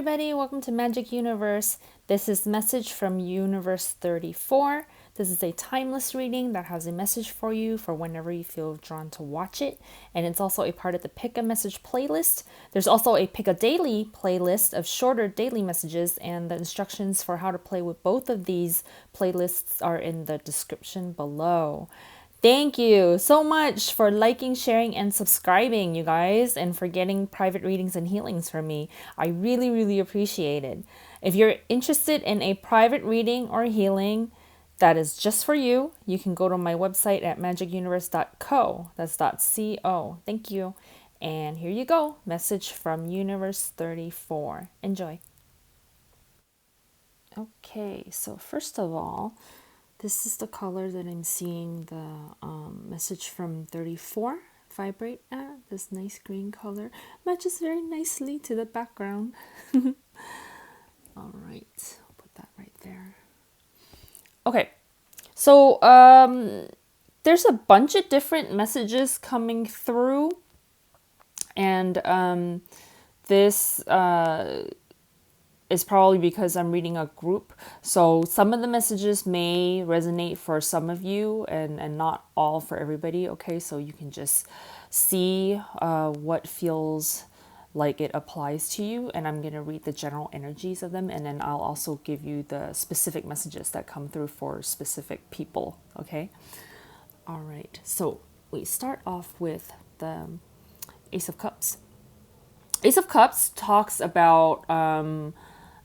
everybody, welcome to Magic Universe. This is message from Universe 34. This is a timeless reading that has a message for you for whenever you feel drawn to watch it. And it's also a part of the Pick a Message playlist. There's also a Pick a Daily playlist of shorter daily messages, and the instructions for how to play with both of these playlists are in the description below. Thank you so much for liking, sharing, and subscribing, you guys, and for getting private readings and healings from me. I really, really appreciate it. If you're interested in a private reading or healing that is just for you, you can go to my website at magicuniverse.co. That's .co. Thank you. And here you go. Message from Universe 34. Enjoy. Okay, so first of all, this is the color that I'm seeing the message from 34 vibrate at. This nice green color matches very nicely to the background. All right, I'll put that right there. Okay, so there's a bunch of different messages coming through, and this is probably because I'm reading a group. So some of the messages may resonate for some of you and not all for everybody. Okay, so you can just see what feels like it applies to you. And I'm going to read the general energies of them. And then I'll also give you the specific messages that come through for specific people. Okay. All right. So we start off with the Ace of Cups. Ace of Cups talks about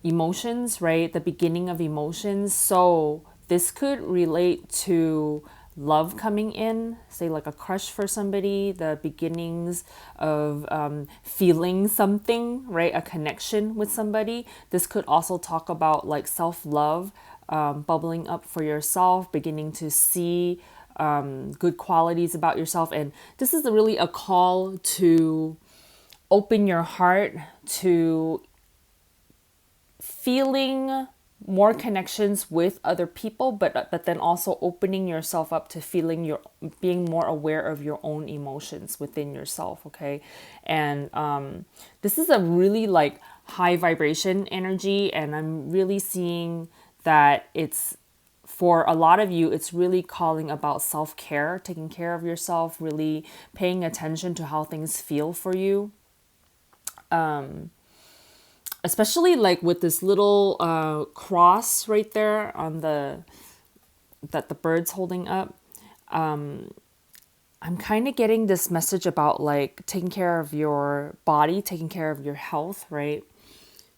emotions, right? The beginning of emotions. So this could relate to love coming in, say like a crush for somebody, the beginnings of feeling something, right? A connection with somebody. This could also talk about like self-love, bubbling up for yourself, beginning to see good qualities about yourself. And this is really a call to open your heart to feeling more connections with other people, but then also opening yourself up to being more aware of your own emotions within yourself. Okay, and this is a really like high vibration energy, and I'm really seeing that it's for a lot of you, it's really calling about self-care, taking care of yourself, really paying attention to how things feel for you. Especially like with this little cross right there on that the bird's holding up. I'm kind of getting this message about like taking care of your body, taking care of your health, right?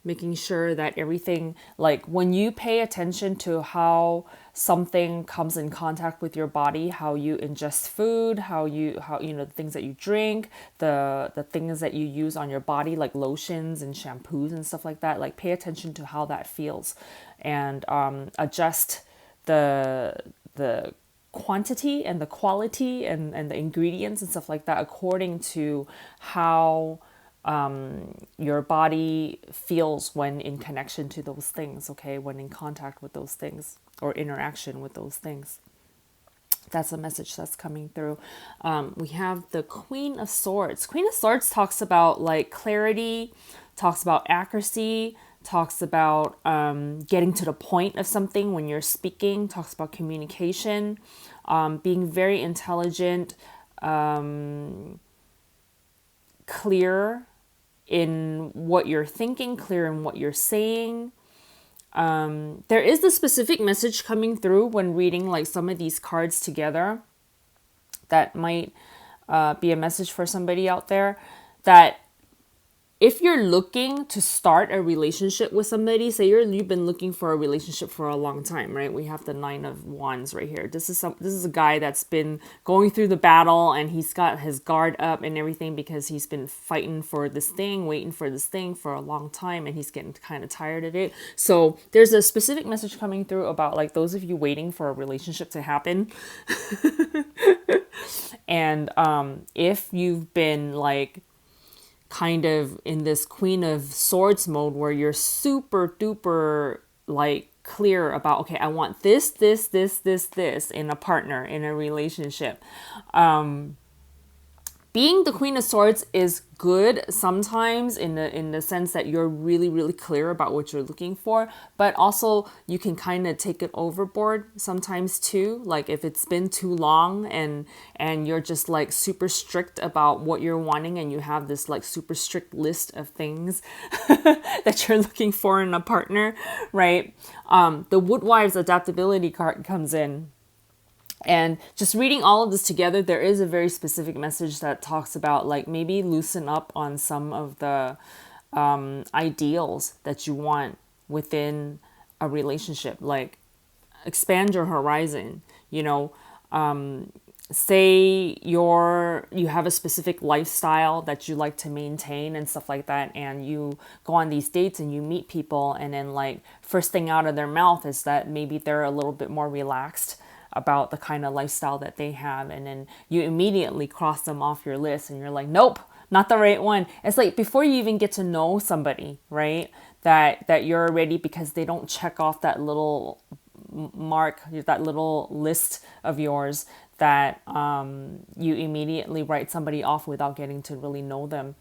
Making sure that everything, like when you pay attention to how something comes in contact with your body, how you ingest food, how the things that you drink, the things that you use on your body, like lotions and shampoos and stuff like that, like pay attention to how that feels, and adjust the quantity and the quality and the ingredients and stuff like that according to how your body feels when in connection to those things, okay? When in contact with those things or interaction with those things. That's a message that's coming through. We have the Queen of Swords. Queen of Swords talks about like clarity, talks about accuracy, talks about getting to the point of something when you're speaking, talks about communication, being very intelligent, clear in what you're thinking, clear in what you're saying. There is a specific message coming through when reading like some of these cards together that might be a message for somebody out there, that if you're looking to start a relationship with somebody, say you've been looking for a relationship for a long time, right? We have the Nine of Wands right here. This is a guy that's been going through the battle, and he's got his guard up and everything because he's been fighting for this thing, waiting for this thing for a long time, and he's getting kind of tired of it. So there's a specific message coming through about like those of you waiting for a relationship to happen. And if you've been like kind of in this Queen of Swords mode where you're super duper like clear about, okay, I want this in a partner, in a relationship. being the Queen of Swords is good sometimes in the sense that you're really really clear about what you're looking for, but also you can kind of take it overboard sometimes too. Like if it's been too long and you're just like super strict about what you're wanting, and you have this like super strict list of things that you're looking for in a partner, right? The Woodwives adaptability card comes in. And just reading all of this together, there is a very specific message that talks about like maybe loosen up on some of the ideals that you want within a relationship. Like expand your horizon, you know. Say you have a specific lifestyle that you like to maintain and stuff like that, and you go on these dates and you meet people, and then like first thing out of their mouth is that maybe they're a little bit more relaxed about the kind of lifestyle that they have, and then you immediately cross them off your list and you're like, nope, not the right one. It's like before you even get to know somebody, right, that you're ready, because they don't check off that little mark, that little list of yours, that you immediately write somebody off without getting to really know them.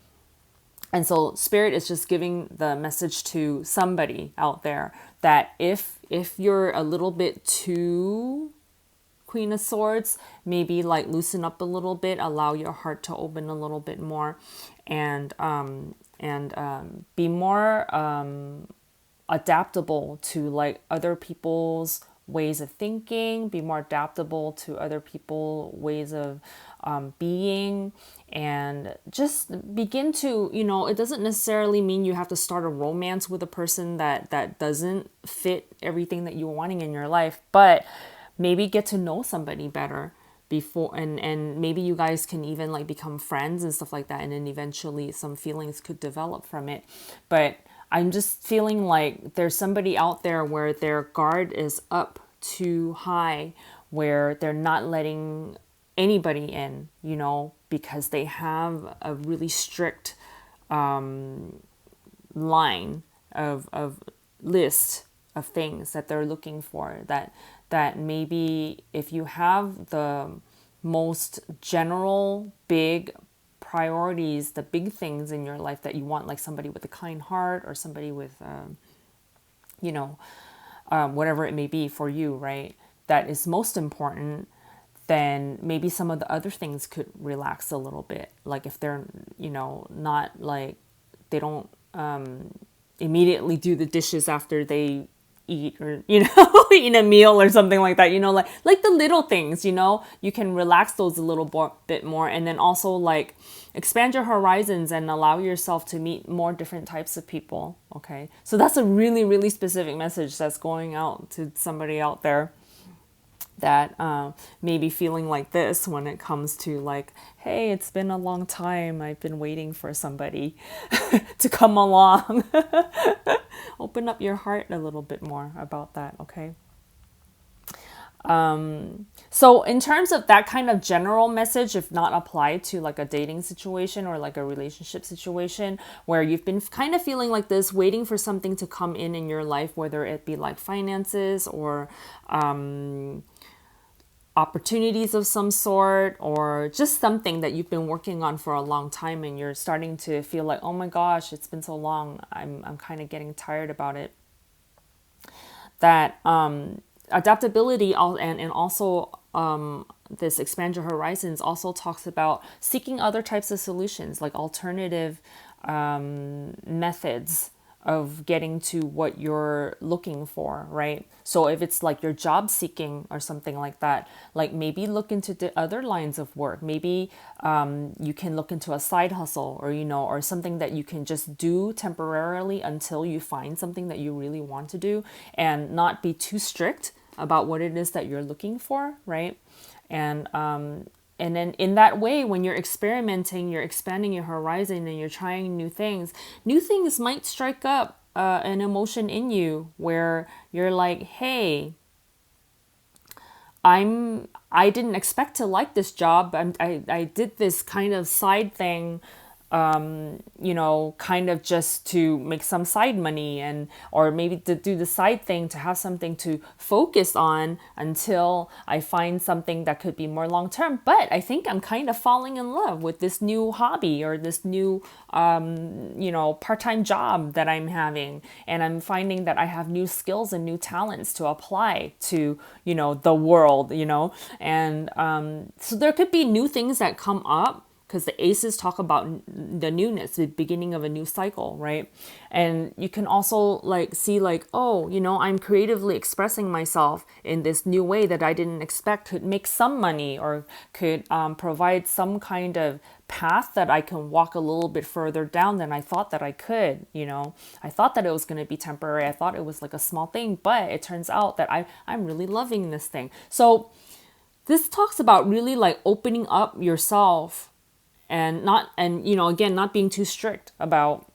And so Spirit is just giving the message to somebody out there that if you're a little bit too Queen of Swords, maybe like loosen up a little bit, allow your heart to open a little bit more, and be more adaptable to like other people's ways of thinking, be more adaptable to other people's ways of being, and just begin to, you know, it doesn't necessarily mean you have to start a romance with a person that doesn't fit everything that you're wanting in your life, but maybe get to know somebody better before, and maybe you guys can even like become friends and stuff like that, and then eventually some feelings could develop from it. But I'm just feeling like there's somebody out there where their guard is up too high, where they're not letting anybody in, you know, because they have a really strict line of list of things that they're looking for, that maybe if you have the most general big priorities, the big things in your life that you want, like somebody with a kind heart, or somebody with you know, whatever it may be for you, right, that is most important, then maybe some of the other things could relax a little bit. Like if they're, you know, not like, they don't immediately do the dishes after they eat, or, you know, eat a meal or something like that, you know, like the little things, you know, you can relax those a little bit more. And then also like expand your horizons and allow yourself to meet more different types of people. Okay, so that's a really really specific message that's going out to somebody out there that may be feeling like this when it comes to like, hey, it's been a long time, I've been waiting for somebody to come along. Open up your heart a little bit more about that, okay? So in terms of that kind of general message, if not applied to like a dating situation or like a relationship situation where you've been kind of feeling like this, waiting for something to come in your life, whether it be like finances or opportunities of some sort, or just something that you've been working on for a long time and you're starting to feel like, oh my gosh, it's been so long, I'm kind of getting tired about it. That adaptability and also this expand your horizons also talks about seeking other types of solutions, like alternative methods of getting to what you're looking for, right? So if it's like you're job seeking or something like that, like maybe look into the other lines of work. Maybe you can look into a side hustle, or, you know, or something that you can just do temporarily until you find something that you really want to do, and not be too strict about what it is that you're looking for, right? And then in that way, when you're experimenting, you're expanding your horizon and you're trying new things might strike up an emotion in you where you're like, hey, I didn't expect to like this job. I did this kind of side thing kind of just to make some side money, and or maybe to do the side thing to have something to focus on until I find something that could be more long term. But I think I'm kind of falling in love with this new hobby or this new part-time job that I'm having, and I'm finding that I have new skills and new talents to apply to the world, and so there could be new things that come up, because the aces talk about the newness, the beginning of a new cycle, right? And you can also see oh, I'm creatively expressing myself in this new way that I didn't expect could make some money, or could provide some kind of path that I can walk a little bit further down than I thought that I could. I thought that it was going to be temporary. I thought it was like a small thing, but it turns out that I'm really loving this thing. So this talks about really opening up yourself, and again, not being too strict about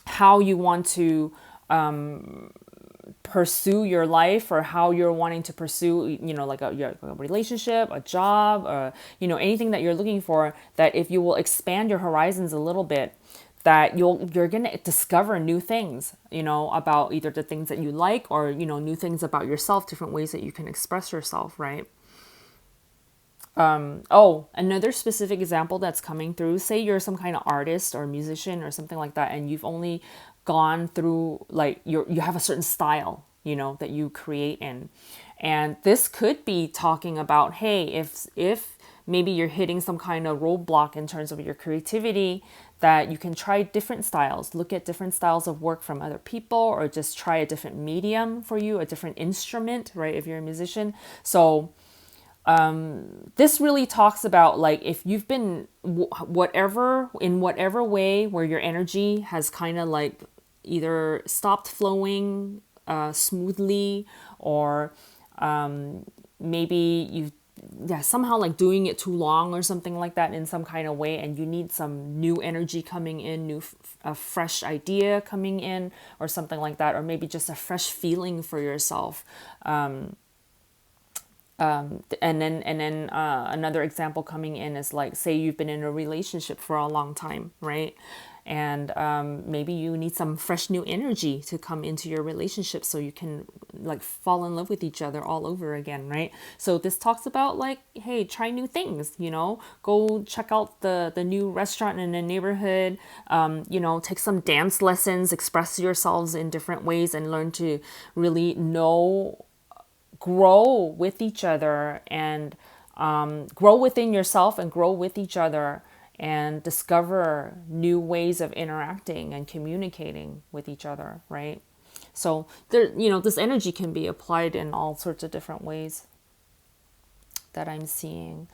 how you want to pursue your life, or how you're wanting to pursue a relationship, a job, or anything that you're looking for. That if you will expand your horizons a little bit, that you're gonna discover new things about either the things that you like, or new things about yourself, different ways that you can express yourself, right? Another specific example that's coming through, say you're some kind of artist or musician or something like that, and you've only gone through you have a certain style, that you create in. And this could be talking about, hey, if maybe you're hitting some kind of roadblock in terms of your creativity, that you can try different styles, look at different styles of work from other people, or just try a different medium for you, a different instrument, right? If you're a musician. So this really talks about if you've been in whatever way where your energy has kind of either stopped flowing smoothly, or maybe you've somehow doing it too long or something like that in some kind of way, and you need some new energy coming in, a fresh idea coming in, or something like that, or maybe just a fresh feeling for yourself. And then another example coming in is say you've been in a relationship for a long time, right? And maybe you need some fresh new energy to come into your relationship, so you can fall in love with each other all over again, right? So this talks about hey, try new things, go check out the new restaurant in the neighborhood, take some dance lessons, express yourselves in different ways, and learn to really grow with each other, and grow within yourself and grow with each other, and discover new ways of interacting and communicating with each other, right? So there, this energy can be applied in all sorts of different ways that I'm seeing.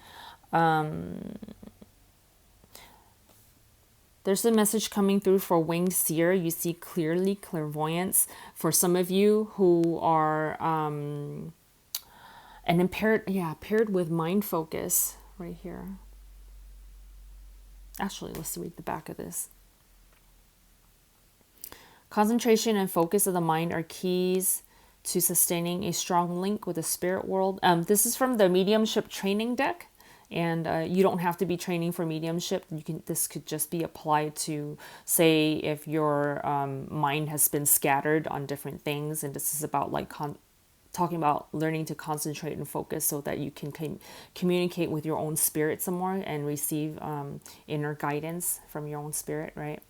There's a message coming through for winged seer. You see clearly, clairvoyance. For some of you who are paired with mind focus right here. Actually, let's read the back of this. Concentration and focus of the mind are keys to sustaining a strong link with the spirit world. This is from the mediumship training deck. And you don't have to be training for mediumship. This could just be applied to, say, if your mind has been scattered on different things, and this is about talking about learning to concentrate and focus so that you can communicate with your own spirit some more and receive inner guidance from your own spirit, right?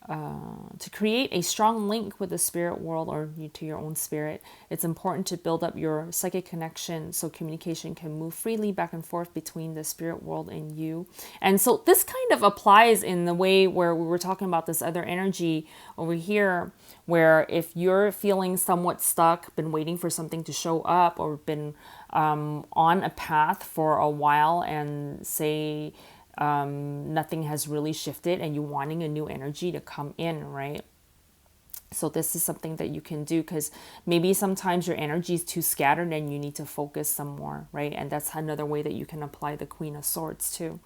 To create a strong link with the spirit world, or to your own spirit, it's important to build up your psychic connection so communication can move freely back and forth between the spirit world and you. And so this kind of applies in the way where we were talking about this other energy over here, where if you're feeling somewhat stuck, been waiting for something to show up, or been on a path for a while, and say nothing has really shifted, and you wanting a new energy to come in, right? So this is something that you can do, because maybe sometimes your energy is too scattered and you need to focus some more, right? And that's another way that you can apply the Queen of Swords too.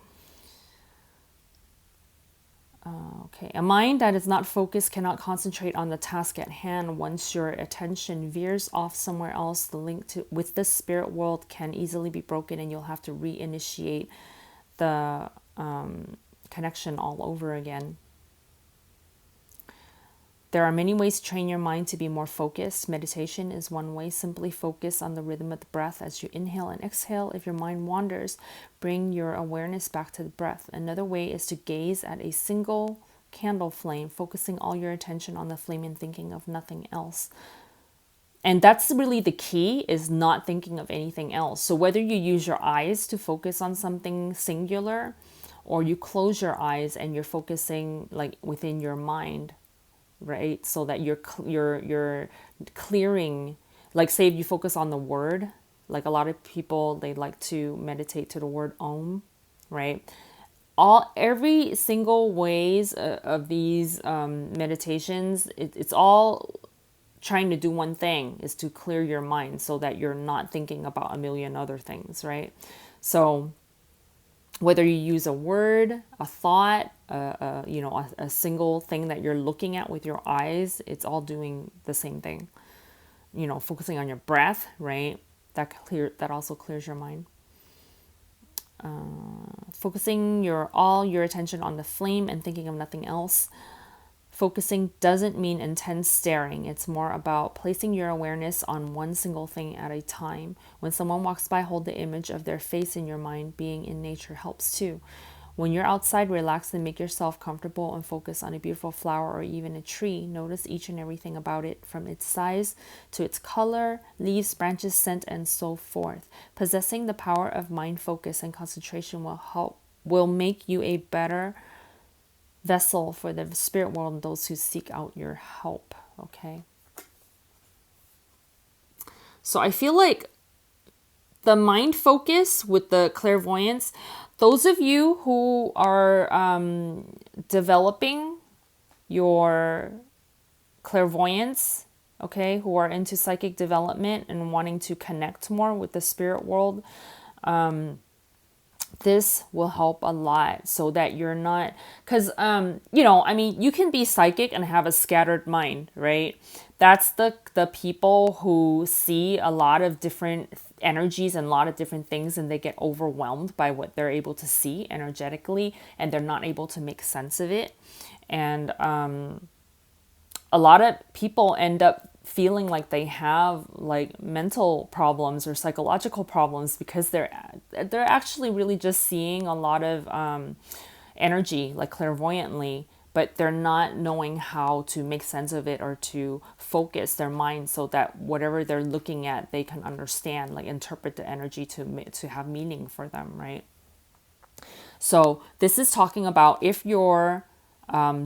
Okay, a mind that is not focused cannot concentrate on the task at hand. Once your attention veers off somewhere else, the link with the spirit world can easily be broken, and you'll have to reinitiate the connection all over again. There are many ways to train your mind to be more focused. Meditation is one way. Simply focus on the rhythm of the breath as you inhale and exhale. If your mind wanders, bring your awareness back to the breath. Another way is to gaze at a single candle flame, focusing all your attention on the flame and thinking of nothing else. And that's really the key, is not thinking of anything else. So whether you use your eyes to focus on something singular, or you close your eyes and you're focusing like within your mind, right? So that you're clearing, like say if you focus on the word, like a lot of people, they like to meditate to the word Om, right? Every single ways of these meditations, it's all trying to do one thing, is to clear your mind so that you're not thinking about a million other things, right? So whether you use a word, a thought, a single thing that you're looking at with your eyes, it's all doing the same thing. Focusing on your breath, right? That also clears your mind. Focusing all your attention on the flame and thinking of nothing else. Focusing doesn't mean intense staring. It's more about placing your awareness on one single thing at a time. When someone walks by, hold the image of their face in your mind. Being in nature helps too. When you're outside, relax and make yourself comfortable and focus on a beautiful flower or even a tree. Notice each and everything about it, from its size to its color, leaves, branches, scent, and so forth. Possessing the power of mind focus and concentration will make you a better vessel for the spirit world and those who seek out your help. Okay. So I feel like the mind focus with the clairvoyance, those of you who are developing your clairvoyance, okay, who are into psychic development and wanting to connect more with the spirit world, this will help a lot, so that you're not, because you can be psychic and have a scattered mind, right? That's the people who see a lot of different energies and a lot of different things, and they get overwhelmed by what they're able to see energetically, and they're not able to make sense of it. And a lot of people end up feeling like they have like mental problems or psychological problems, because they're actually really just seeing a lot of energy, like clairvoyantly, but they're not knowing how to make sense of it or to focus their mind so that whatever they're looking at, they can understand, like interpret the energy to have meaning for them, right? So this is talking about if you're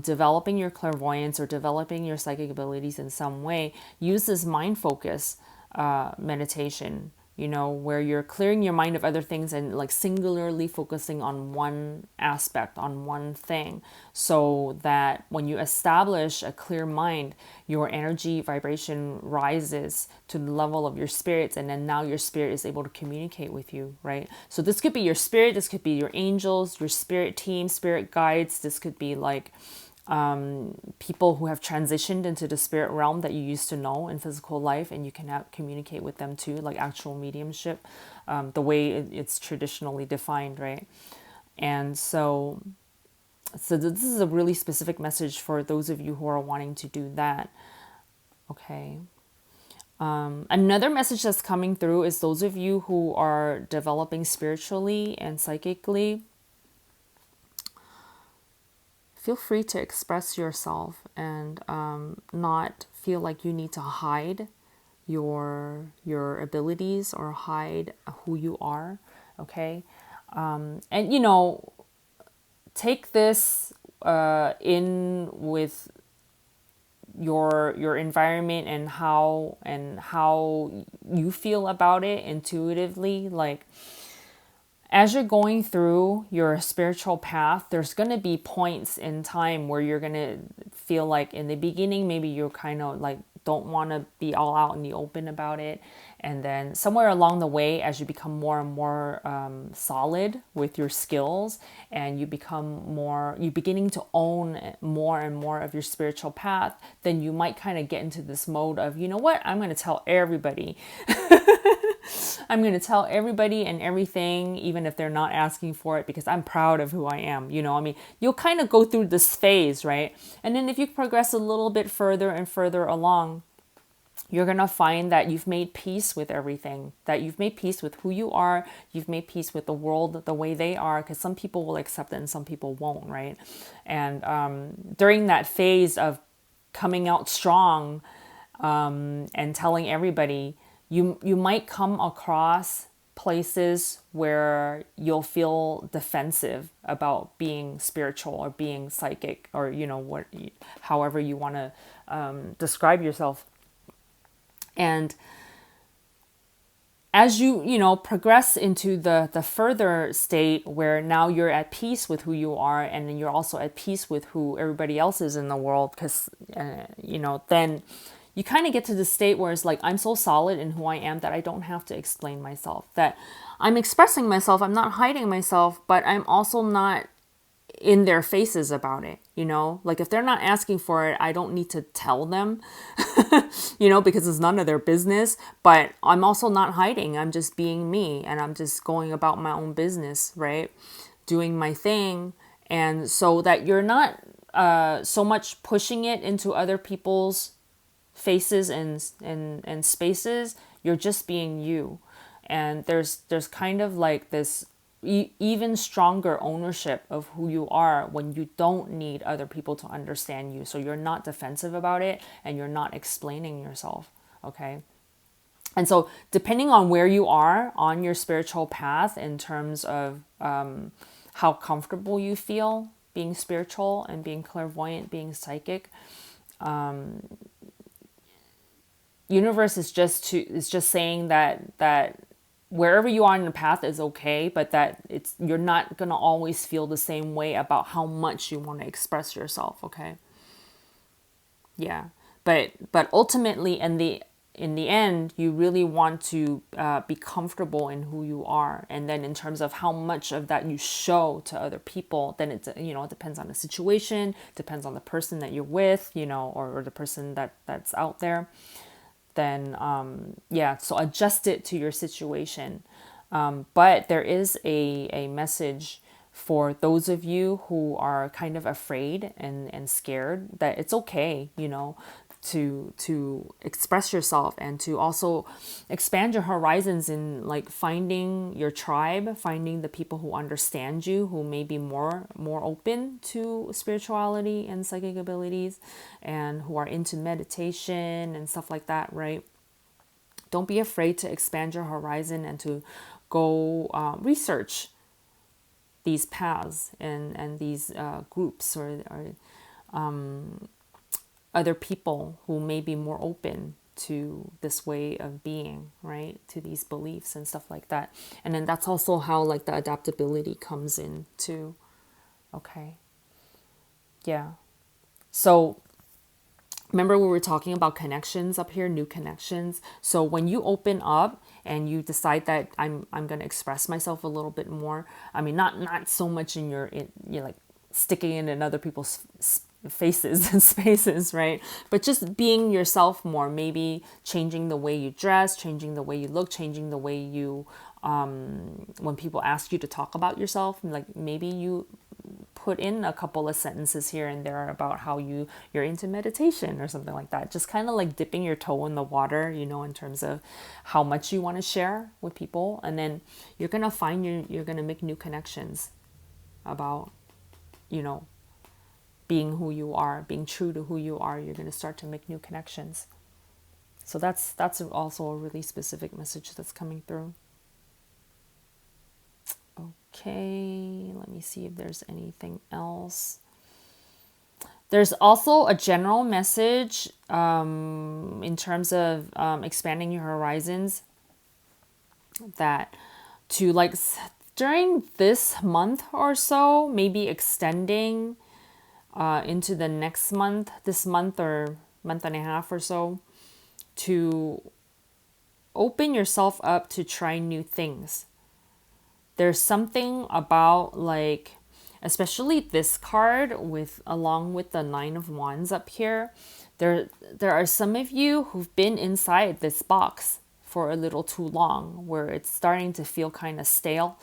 developing your clairvoyance or developing your psychic abilities in some way, use this mind focus meditation, where you're clearing your mind of other things and like singularly focusing on one aspect, on one thing, so that when you establish a clear mind, your energy vibration rises to the level of your spirits, and then now your spirit is able to communicate with you, right? So this could be your spirit, this could be your angels, your spirit team, spirit guides. This could be like people who have transitioned into the spirit realm that you used to know in physical life, and you can communicate with them too, like actual mediumship, the way it's traditionally defined, right? And so this is a really specific message for those of you who are wanting to do that. Okay. Another message that's coming through is those of you who are developing spiritually and psychically. Feel free to express yourself and not feel like you need to hide your abilities or hide who you are. Okay. And take this in with your environment and how you feel about it intuitively. Like, as you're going through your spiritual path, there's going to be points in time where you're going to feel like in the beginning, maybe you're kind of like don't want to be all out in the open about it. And then somewhere along the way, as you become more and more solid with your skills, and you you're beginning to own more and more of your spiritual path, then you might kind of get into this mode of, you know what, I'm going to tell everybody. I'm going to tell everybody and everything, even if they're not asking for it, because I'm proud of who I am. I mean, you'll kind of go through this phase, right? And then if you progress a little bit further and further along, you're going to find that you've made peace with everything, that you've made peace with who you are, you've made peace with the world the way they are, because some people will accept it and some people won't, right? And during that phase of coming out strong and telling everybody, you might come across places where you'll feel defensive about being spiritual or being psychic, or however you want to describe yourself. And as you progress into the further state where now you're at peace with who you are, and then you're also at peace with who everybody else is in the world, because then you kind of get to the state where it's like, I'm so solid in who I am that I don't have to explain myself, that I'm expressing myself, I'm not hiding myself, but I'm also not in their faces about it. Like if they're not asking for it, I don't need to tell them, because it's none of their business. But I'm also not hiding. I'm just being me, and I'm just going about my own business, right? Doing my thing. And so that you're not so much pushing it into other people's faces and spaces. You're just being you. And there's kind of like this even stronger ownership of who you are when you don't need other people to understand you. So you're not defensive about it, and you're not explaining yourself. Okay. And so depending on where you are on your spiritual path in terms of how comfortable you feel being spiritual and being clairvoyant, being psychic, universe is just saying that wherever you are in the path is okay, but that you're not going to always feel the same way about how much you want to express yourself. Okay. Yeah. But ultimately in the end, you really want to be comfortable in who you are. And then in terms of how much of that you show to other people, then it depends on the situation, depends on the person that you're with, or the person that's out there. Then so adjust it to your situation. But there is a message for those of you who are kind of afraid and scared, that it's okay, to express yourself, and to also expand your horizons in like finding your tribe, finding the people who understand you, who may be more open to spirituality and psychic abilities, and who are into meditation and stuff like that, right? Don't be afraid to expand your horizon and to go research these paths and these groups or other people who may be more open to this way of being, right? To these beliefs and stuff like that. And then that's also how like the adaptability comes in too. Okay. Yeah. So remember we were talking about connections up here, new connections. So when you open up and you decide that I'm going to express myself a little bit more, I mean, not so much you're like sticking it in other people's faces and spaces, right? But just being yourself more, maybe changing the way you dress, changing the way you look, changing the way you, when people ask you to talk about yourself, like maybe you put in a couple of sentences here and there about how you're into meditation or something like that. Just kind of like dipping your toe in the water, in terms of how much you want to share with people. And then you're going to find you're going to make new connections about, being who you are, being true to who you are. You're going to start to make new connections. So that's also a really specific message that's coming through. Okay, let me see if there's anything else. There's also a general message in terms of expanding your horizons, that to like during this month or so, maybe extending into the next month, this month or month and a half or so, to open yourself up to try new things. There's something about like, especially this card with along with the Nine of Wands up here, there are some of you who've been inside this box for a little too long, where it's starting to feel kind of stale,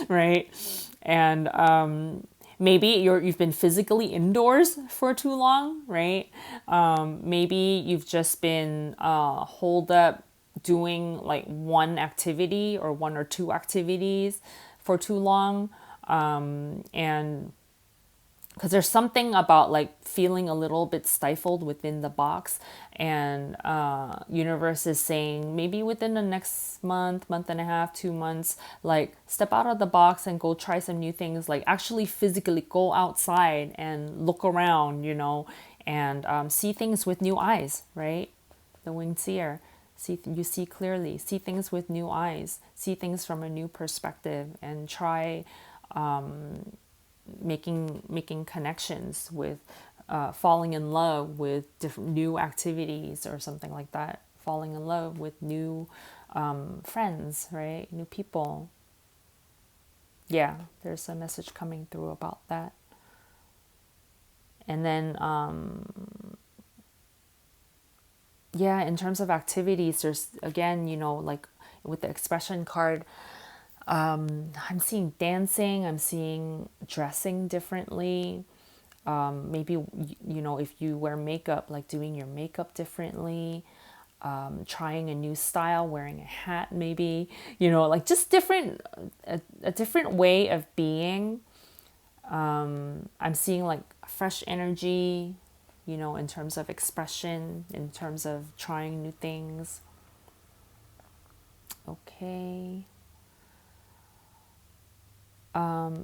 right? And maybe you've been physically indoors for too long, right? Maybe you've just been holed up doing like one activity or one or two activities for too long, and because there's something about like feeling a little bit stifled within the box, and universe is saying maybe within the next month and a half, 2 months, like step out of the box and go try some new things, like actually physically go outside and look around, and see things with new eyes, right? The winged seer, you see clearly, see things with new eyes, see things from a new perspective, and try making connections with, falling in love with different new activities or something like that, falling in love with new friends, right? New people. Yeah, there's a message coming through about that. And then yeah, in terms of activities, there's again, like with the expression card, I'm seeing dancing, I'm seeing dressing differently. Maybe, if you wear makeup, like doing your makeup differently, trying a new style, wearing a hat, maybe, like just a different way of being. I'm seeing like fresh energy, in terms of expression, in terms of trying new things. Okay.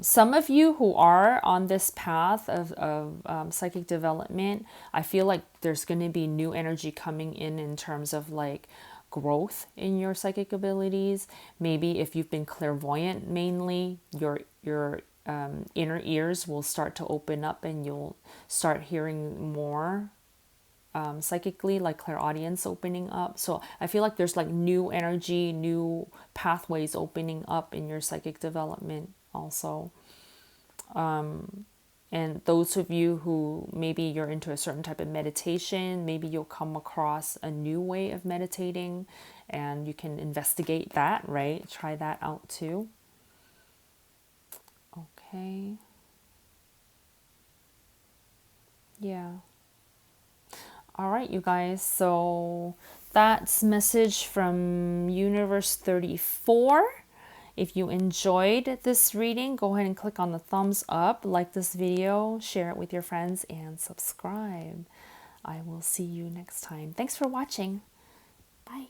Some of you who are on this path of psychic development, I feel like there's going to be new energy coming in terms of like growth in your psychic abilities. Maybe if you've been clairvoyant mainly, your inner ears will start to open up and you'll start hearing more psychically, like clairaudience opening up. So I feel like there's like new energy, new pathways opening up in your psychic development also. And those of you who maybe you're into a certain type of meditation, maybe you'll come across a new way of meditating and you can investigate that, right? Try that out too. Okay. Yeah. All right, you guys. So that's message from Universe 34. If you enjoyed this reading, go ahead and click on the thumbs up, like this video, share it with your friends, and subscribe. I will see you next time. Thanks for watching. Bye.